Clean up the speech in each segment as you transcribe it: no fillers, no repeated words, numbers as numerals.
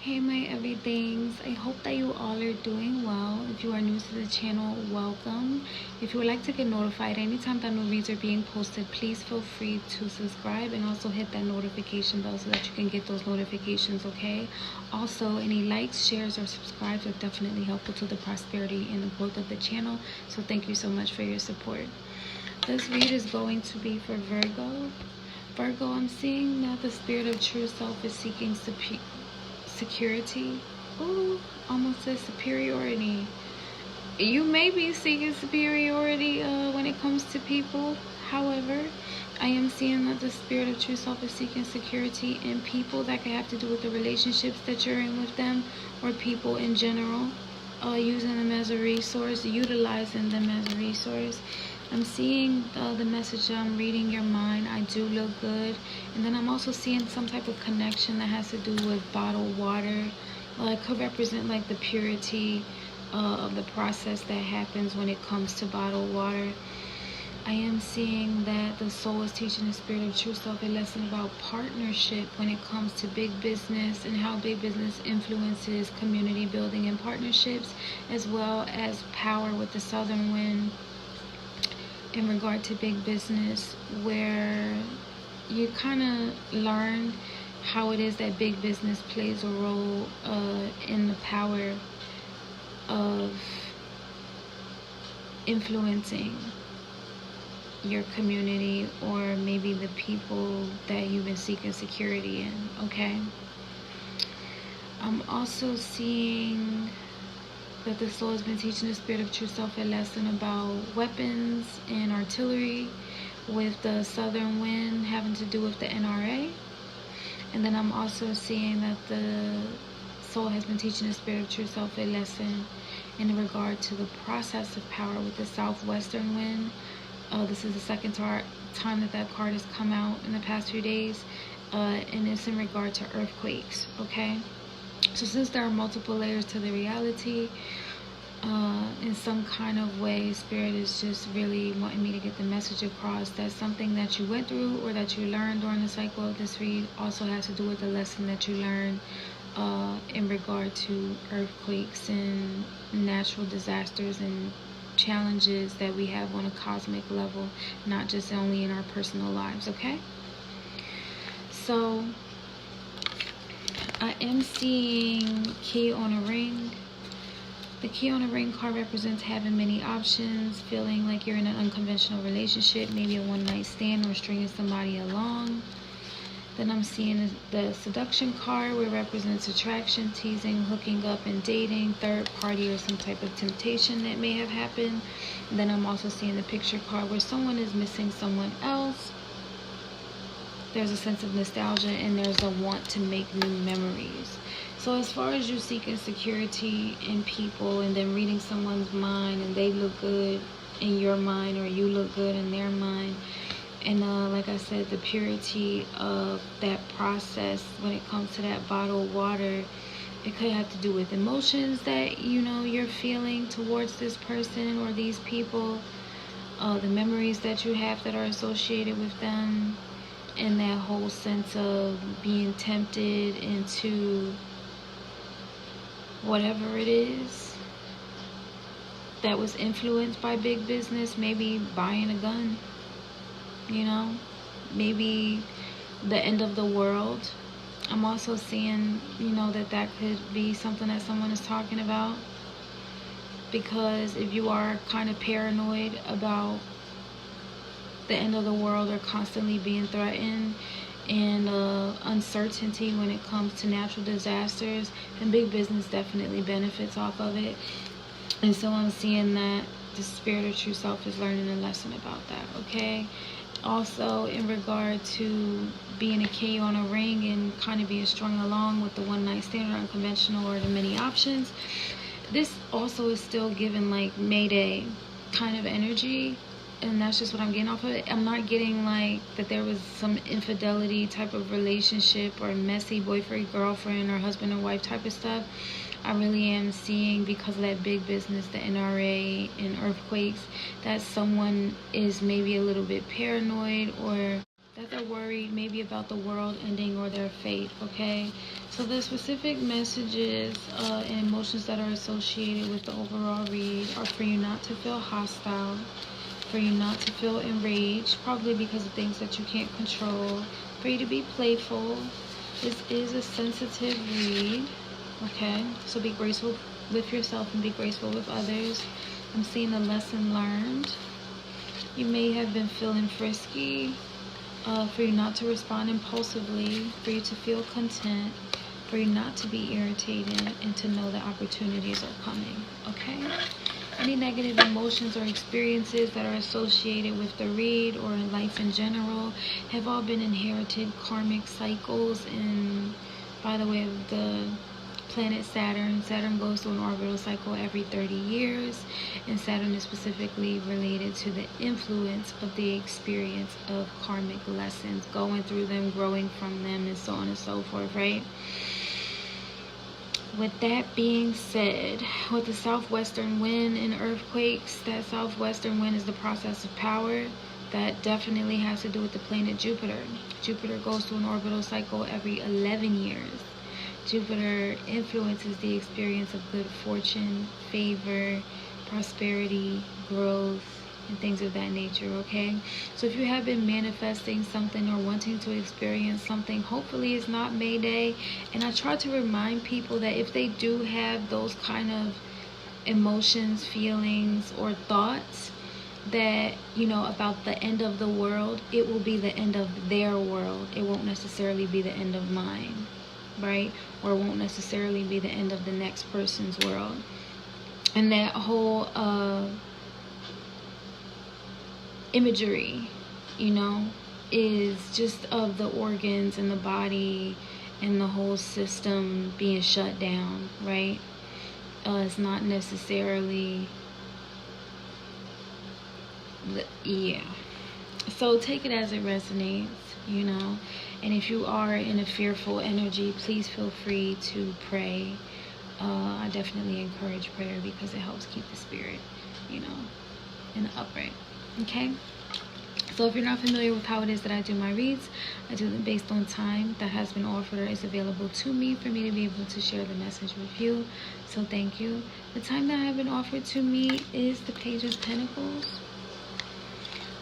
Hey my everythings, I hope that you all are doing well. If you are new to the channel, welcome. If you would like to get notified anytime that new reads are being posted, please feel free to subscribe and also hit that notification bell so that you can get those notifications, okay? Also, any likes, shares, or subscribes are definitely helpful to the prosperity and the growth of the channel, so thank you so much for your support. This read is going to be for Virgo. Virgo, I'm seeing that the spirit of true self is seeking security. Ooh, almost says superiority. You may be seeking superiority when it comes to people. However, I am seeing that the spirit of true self is seeking security in people. That could have to do with the relationships that you're in with them, or people in general, using them as a resource, utilizing them as a resource. I'm seeing the message I'm reading your mind. I do look good. And then I'm also seeing some type of connection that has to do with bottled water. It could represent like the purity of the process that happens when it comes to bottled water. I am seeing that the soul is teaching the spirit of true self a lesson about partnership when it comes to big business and how big business influences community building and partnerships, as well as power with the southern wind in regard to big business, where you kind of learn how it is that big business plays a role in the power of influencing your community, or maybe the people that you've been seeking security in, okay? I'm also seeing that the soul has been teaching the spirit of true self a lesson about weapons and artillery, with the southern wind having to do with the NRA. And then I'm also seeing that the soul has been teaching the spirit of true self a lesson in regard to the process of power with the southwestern wind. This is the second time that card has come out in the past few days, and it's in regard to earthquakes, okay? So since there are multiple layers to the reality, in some kind of way, Spirit is just really wanting me to get the message across that something that you went through or that you learned during the cycle of this read also has to do with the lesson that you learned in regard to earthquakes and natural disasters and challenges that we have on a cosmic level, not just only in our personal lives, okay? So I am seeing key on a ring. The key on a ring card represents having many options, feeling like you're in an unconventional relationship, maybe a one-night stand, or stringing somebody along. Then I'm seeing the seduction card, where it represents attraction, teasing, hooking up, and dating, third party, or some type of temptation that may have happened. And then I'm also seeing the picture card, where someone is missing someone else. There's a sense of nostalgia, and there's a want to make new memories. So as far as you seeking security in people, and then reading someone's mind, and they look good in your mind, or you look good in their mind, and like I said, the purity of that process when it comes to that bottled water, it could have to do with emotions that you're feeling towards this person or these people, the memories that you have that are associated with them, and that whole sense of being tempted into whatever it is that was influenced by big business. Maybe buying a gun, maybe the end of the world. I'm also seeing that could be something that someone is talking about, because if you are kind of paranoid about the end of the world, or constantly being threatened, and uncertainty when it comes to natural disasters, and big business definitely benefits off of it. And so I'm seeing that the spirit of true self is learning a lesson about that, okay? Also, in regard to being a K on a ring and kind of being strung along with the one night stand, or unconventional, or the many options, this also is still given like Mayday kind of energy. And that's just what I'm getting off of it. I'm not getting like that there was some infidelity type of relationship, or messy boyfriend, girlfriend, or husband or wife type of stuff. I really am seeing, because of that big business, the NRA and earthquakes, that someone is maybe a little bit paranoid, or that they're worried maybe about the world ending or their fate, okay? So the specific messages and emotions that are associated with the overall read are for you not to feel hostile, for you not to feel enraged, probably because of things that you can't control, for you to be playful. This is a sensitive read, okay? So be graceful with yourself and be graceful with others. I'm seeing a lesson learned. You may have been feeling frisky, for you not to respond impulsively, for you to feel content, for you not to be irritated, and to know that opportunities are coming, okay? Any negative emotions or experiences that are associated with the read or in life in general have all been inherited karmic cycles. And by the way of the planet Saturn, Saturn goes through an orbital cycle every 30 years, and Saturn is specifically related to the influence of the experience of karmic lessons, going through them, growing from them, and so on and so forth, right? With that being said, with the southwestern wind and earthquakes, that southwestern wind is the process of power. That definitely has to do with the planet Jupiter. Jupiter goes through an orbital cycle every 11 years. Jupiter influences the experience of good fortune, favor, prosperity, growth, and things of that nature, okay? So if you have been manifesting something or wanting to experience something, hopefully it's not Mayday. And I try to remind people that if they do have those kind of emotions, feelings, or thoughts that, you know, about the end of the world, it will be the end of their world. It won't necessarily be the end of mine, right? Or it won't necessarily be the end of the next person's world. And that whole imagery, you know, is just of the organs and the body and the whole system being shut down, right? It's not necessarily yeah. So take it as it resonates, you know. And if you are in a fearful energy, please feel free to pray. I definitely encourage prayer because it helps keep the spirit, you know, in the upright. Okay? So if you're not familiar with how it is that I do my reads, I do them based on time that has been offered or is available to me for me to be able to share the message with you. So thank you. The time that has been offered to me is the Page of Pentacles.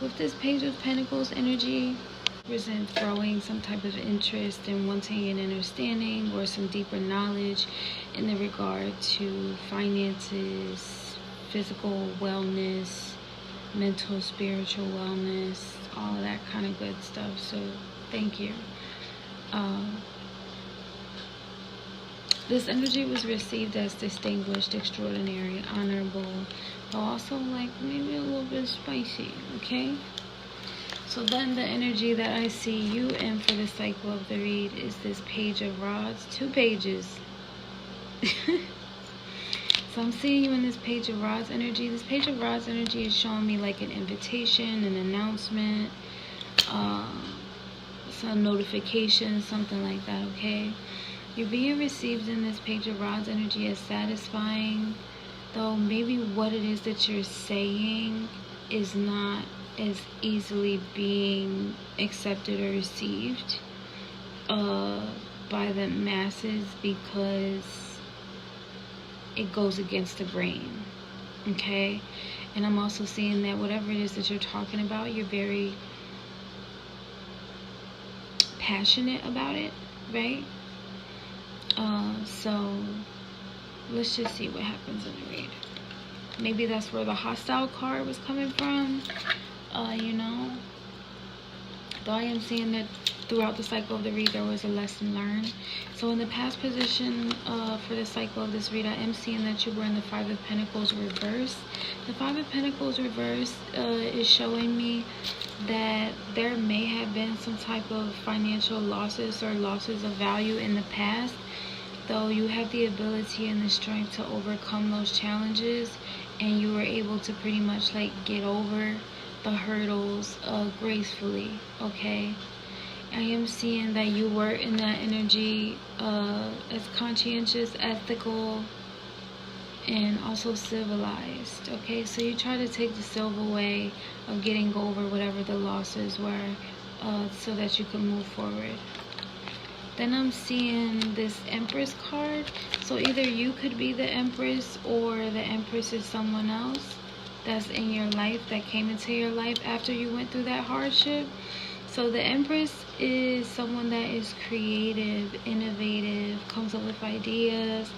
With this Page of Pentacles energy, represents growing some type of interest and wanting an understanding or some deeper knowledge in the regard to finances, physical wellness, mental, spiritual wellness, all of that kind of good stuff. So thank you. This energy was received as distinguished, extraordinary, honorable, but also like maybe a little bit spicy, okay? So then the energy that I see you in for the cycle of the read is this Page of Rods, 2 pages. So I'm seeing you in this Page of Rods energy. This Page of Rods energy is showing me like an invitation, an announcement, some notification, something like that, okay? You're being received in this Page of Rods energy as satisfying, though maybe what it is that you're saying is not as easily being accepted or received by the masses because it goes against the grain, okay? And I'm also seeing that whatever it is that you're talking about, you're very passionate about it, right? So let's just see what happens in the read. Maybe that's where the hostile card was coming from, you know. Though I am seeing that throughout the cycle of the read there was a lesson learned. So in the past position for the cycle of this read, I am seeing that you were in the 5 of Pentacles reverse. The 5 of Pentacles reverse is showing me that there may have been some type of financial losses or losses of value in the past, though you have the ability and the strength to overcome those challenges, and you were able to pretty much like get over the hurdles gracefully, okay? I am seeing that you were in that energy as conscientious, ethical, and also civilized, okay? So you try to take the silver way of getting over whatever the losses were so that you can move forward. Then I'm seeing this Empress card. So either you could be the Empress, or the Empress is someone else that's in your life, that came into your life after you went through that hardship. So the Empress is someone that is creative, innovative, comes up with ideas,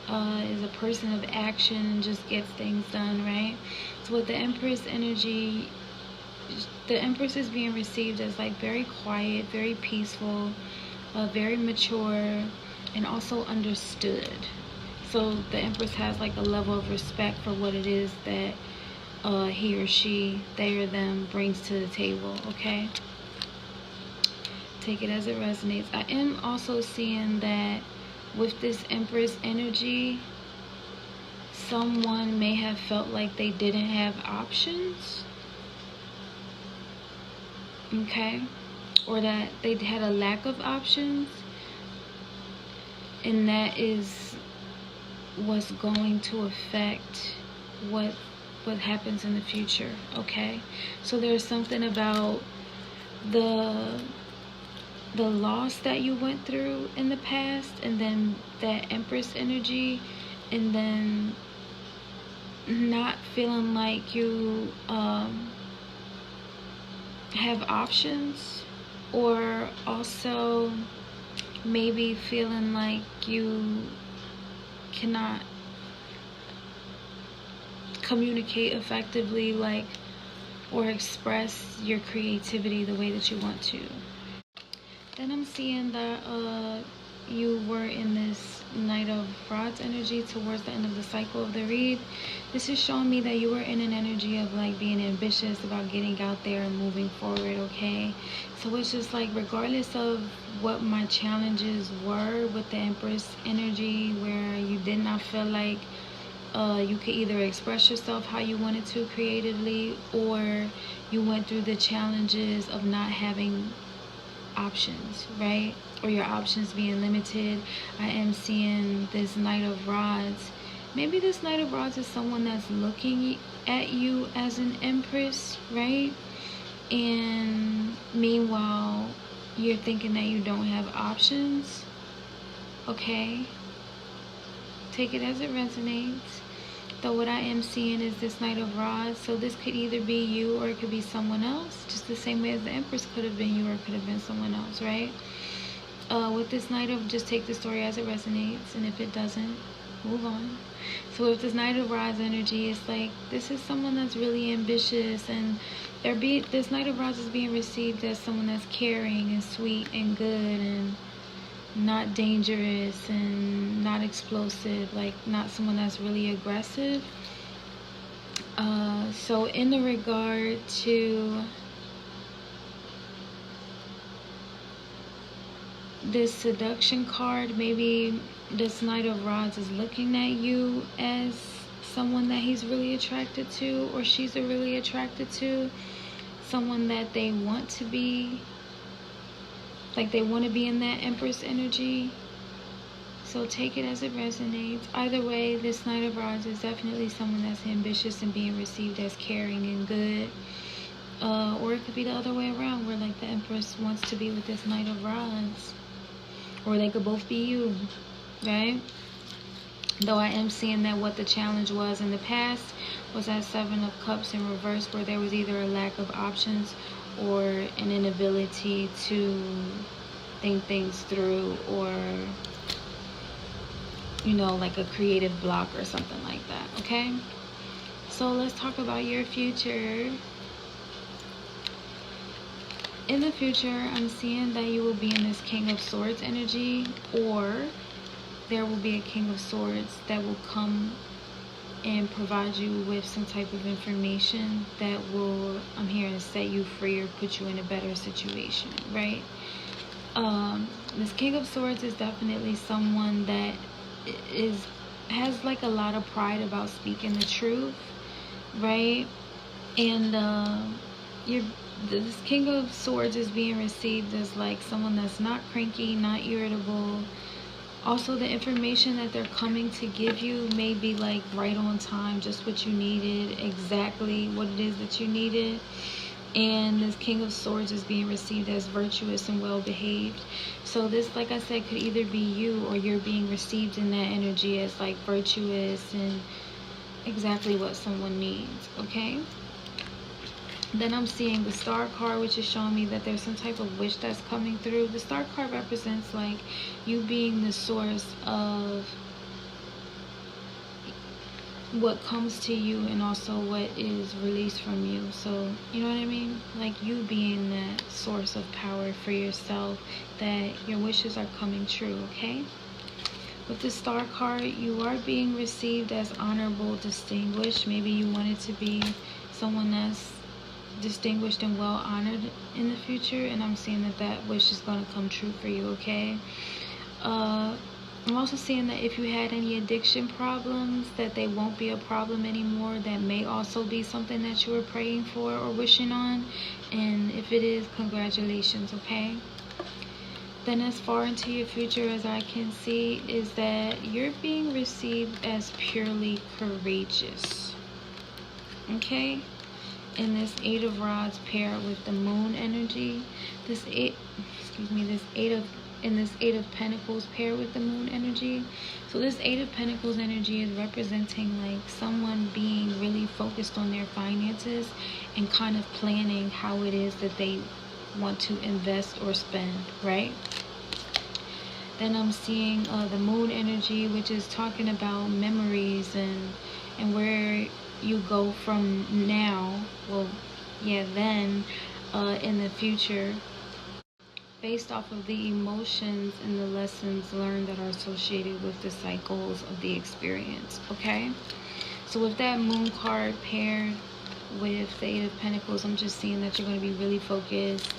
is a person of action, and just gets things done, right? So with the Empress energy, the Empress is being received as like very quiet, very peaceful, very mature, and also understood. So the Empress has like a level of respect for what it is that he or she, they or them, brings to the table, okay? Take it as it resonates. I am also seeing that with this Empress energy, someone may have felt like they didn't have options, okay? Or that they had a lack of options, and that is what's going to affect what happens in the future, okay? So there's something about the loss that you went through in the past, and then that Empress energy, and then not feeling like you have options, or also maybe feeling like you cannot communicate effectively, like, or express your creativity the way that you want to. Then I'm seeing that you were in this Knight of Rods energy towards the end of the cycle of the read. This is showing me that you were in an energy of like being ambitious about getting out there and moving forward, okay? So it's just like, regardless of what my challenges were with the Empress energy, where you did not feel like you could either express yourself how you wanted to creatively, or you went through the challenges of not having options, right? Or your options being limited. I am seeing this Knight of Rods. Maybe this Knight of Rods is someone that's looking at you as an Empress, right? And meanwhile, you're thinking that you don't have options, okay? Take it as it resonates. Though what I am seeing is this Knight of Rods. So this could either be you, or it could be someone else. Just the same way as the Empress could have been you, or it could have been someone else, right? With this Knight of, just take the story as it resonates. And if it doesn't, move on. So with this Knight of Rods energy, it's like, this is someone that's really ambitious. And this Knight of Rods is being received as someone that's caring and sweet and good, and not dangerous, and not explosive, like not someone that's really aggressive. So in the regard to this seduction card, maybe this Knight of Rods is looking at you as someone that he's really attracted to, or she's really attracted to, someone that they want to be. Like they want to be in that Empress energy. So take it as it resonates. Either way, this Knight of Rods is definitely someone that's ambitious and being received as caring and good. Or it could be the other way around, where like the Empress wants to be with this Knight of Rods. Or they could both be you, right? Though I am seeing that what the challenge was in the past was that Seven of Cups in reverse, where there was either a lack of options or an inability to think things through, or, you know, like a creative block or something like that, okay? So let's talk about your future. In the future, I'm seeing that you will be in this King of Swords energy, or there will be a King of Swords that will come and provide you with some type of information that will, I'm hearing, set you free or put you in a better situation, right? This King of Swords is definitely someone that has like a lot of pride about speaking the truth, right? And this King of Swords is being received as like someone that's not cranky, not irritable. Also, the information that they're coming to give you may be like right on time, just what you needed, exactly what it is that you needed. And this King of Swords is being received as virtuous and well behaved. So this, like I said, could either be you or you're being received in that energy as like virtuous and exactly what someone needs. Okay, then I'm seeing the Star card, which is showing me that there's some type of wish that's coming through. The Star card represents like you being the source of what comes to you and also what is released from you. So you know what I mean, like you being that source of power for yourself, that your wishes are coming true. Okay, with the Star card, you are being received as honorable, distinguished. Maybe you wanted to be someone that's distinguished and well honored in the future, and I'm seeing that that wish is going to come true for you. Okay, I'm also seeing that if you had any addiction problems, that they won't be a problem anymore. That may also be something that you were praying for or wishing on. And if it is, congratulations, okay? Then as far into your future as I can see is that you're being received as purely courageous. Okay? In this Eight of Rods paired with the Moon energy, this Eight of Pentacles paired with the Moon energy. So this Eight of Pentacles energy is representing like someone being really focused on their finances and kind of planning how it is that they want to invest or spend, right? Then I'm seeing the Moon energy, which is talking about memories and where you go from now, then in the future, based off of the emotions and the lessons learned that are associated with the cycles of the experience. Okay, so with that Moon card paired with the Eight of Pentacles, I'm just seeing that you're going to be really focused,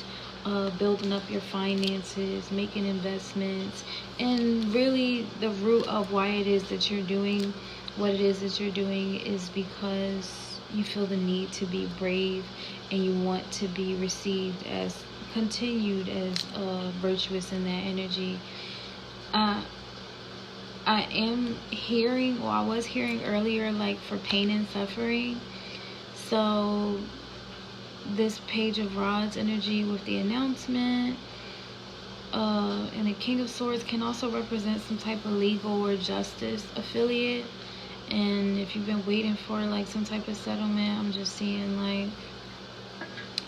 building up your finances, making investments, and really the root of why it is that you're doing what it is that you're doing is because you feel the need to be brave and you want to be received as continued as virtuous in that energy. I am hearing, or I was hearing earlier, like for pain and suffering. So this Page of Rods energy with the announcement and the King of Swords can also represent some type of legal or justice affiliate. And if you've been waiting for like some type of settlement, I'm just seeing like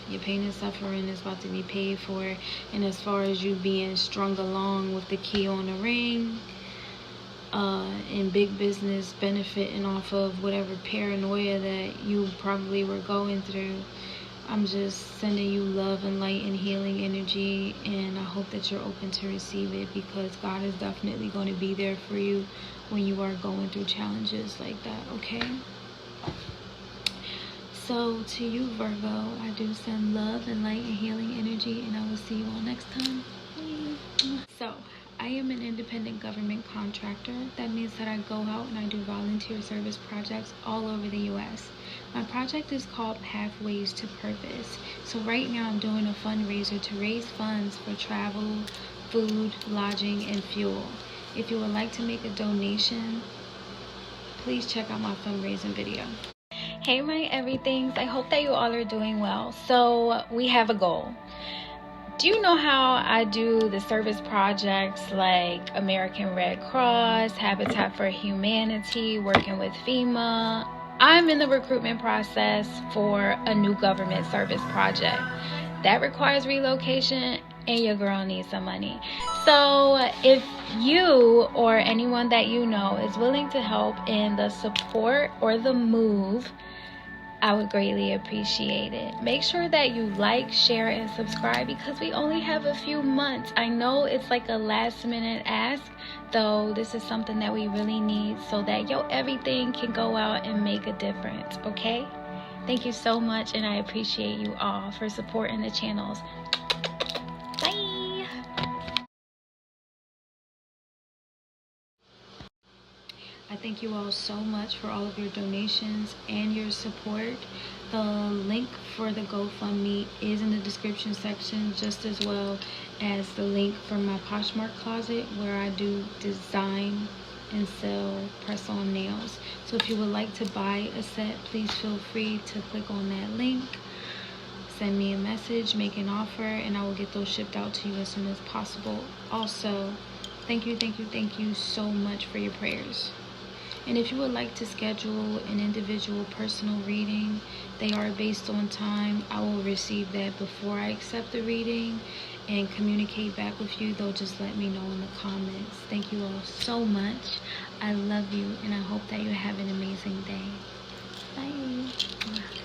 your pain and suffering is about to be paid for. And as far as you being strung along with the key on the ring, in big business benefiting off of whatever paranoia that you probably were going through, I'm just sending you love and light and healing energy, and I hope that you're open to receive it, because God is definitely going to be there for you when you are going through challenges like that. Okay, so to you, Virgo, I do send love and light and healing energy, and I will see you all next time. So I am an independent government contractor. That means that I go out and I do volunteer service projects all over the US. My project is called Pathways to Purpose. So right now I'm doing a fundraiser to raise funds for travel, food, lodging, and fuel. If you would like to make a donation, please check out my fundraising video. Hey my everythings, I hope that you all are doing well. So we have a goal. Do you know how I do the service projects like American Red Cross, Habitat for Humanity, working with FEMA? I'm in the recruitment process for a new government service project. That requires relocation, and your girl needs some money. So if you or anyone that you know is willing to help in the support or the move, I would greatly appreciate it. Make sure that you like, share, and subscribe, because we only have a few months. I know it's like a last minute ask, though this is something that we really need so that everything can go out and make a difference, okay? Thank you so much, and I appreciate you all for supporting the channels. Bye! I thank you all so much for all of your donations and your support. The link for the GoFundMe is in the description section, just as well as the link for my Poshmark closet, where I do design and sell press-on nails. So if you would like to buy a set, please feel free to click on that link. send me a message, make an offer, and I will get those shipped out to you as soon as possible. Also, thank you so much for your prayers. And if you would like to schedule an individual personal reading, they are based on time. I will receive that before I accept the reading and communicate back with you. They'll just let me know in the comments. Thank you all so much. I love you, and I hope that you have an amazing day. Bye.